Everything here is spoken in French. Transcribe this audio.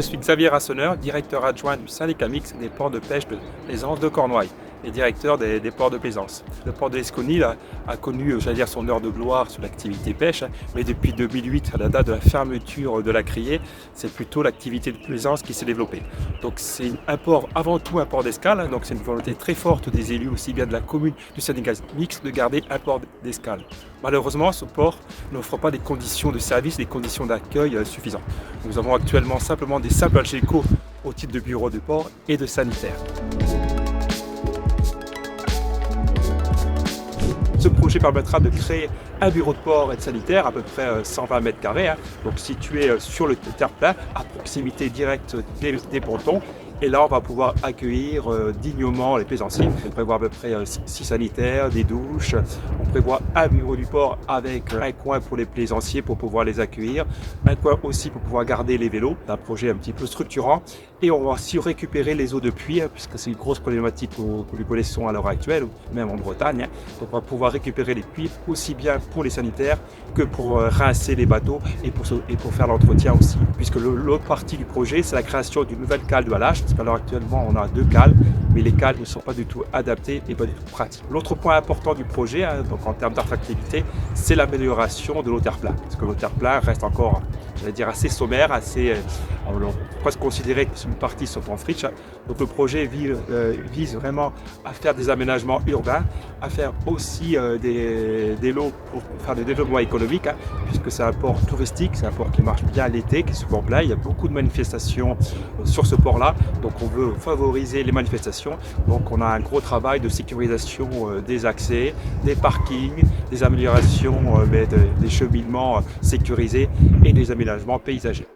Je suis Xavier Rasseneur, directeur adjoint du syndicat mixte des ports de pêche de plaisance de Cornouailles et directeur des ports de plaisance. Le port de l'Esconil a connu, j'allais dire, son heure de gloire sur l'activité pêche, mais depuis 2008, à la date de la fermeture de la criée, c'est plutôt l'activité de plaisance qui s'est développée. Donc c'est un port, avant tout un port d'escale, donc c'est une volonté très forte des élus, aussi bien de la commune du syndicat mixte, de garder un port d'escale. Malheureusement, ce port n'offre pas des conditions de service, des conditions d'accueil suffisantes. Nous avons actuellement simplement des simples algécos au titre de bureau de port et de sanitaire. Ce projet permettra de créer un bureau de port et de sanitaire à peu près 120 mètres carrés, donc situé sur le terre-plein, à proximité directe des pontons. Et là, on va pouvoir accueillir dignement les plaisanciers. On prévoit à peu près 6 sanitaires, des douches. On prévoit un bureau du port avec un coin pour les plaisanciers pour pouvoir les accueillir. Un coin aussi pour pouvoir garder les vélos. C'est un projet un petit peu structurant. Et on va aussi récupérer les eaux de pluie, puisque c'est une grosse problématique que nous connaissons à l'heure actuelle, même en Bretagne. Donc on va pouvoir récupérer les pluies aussi bien pour les sanitaires que pour rincer les bateaux et pour faire l'entretien aussi. Puisque l'autre partie du projet, c'est la création d'une nouvelle cale de halage. Parce qu'à l'heure actuellement, on a 2 cales, mais les cales ne sont pas du tout adaptées et pas du tout pratiques. L'autre point important du projet, donc en termes d'attractivité, c'est l'amélioration de l'eau terre-plein. Parce que l'eau terre-plein reste encore, j'allais dire, assez sommaire, on peut presque considérer que c'est une partie sont en friche. Donc le projet vise vraiment à faire des aménagements urbains, à faire aussi des lots pour faire des développements économiques, puisque c'est un port touristique, c'est un port qui marche bien l'été, qui est souvent plein. Il y a beaucoup de manifestations sur ce port-là, donc on veut favoriser les manifestations. Donc on a un gros travail de sécurisation des accès, des parkings, des améliorations des cheminements sécurisés et des aménagements paysagers.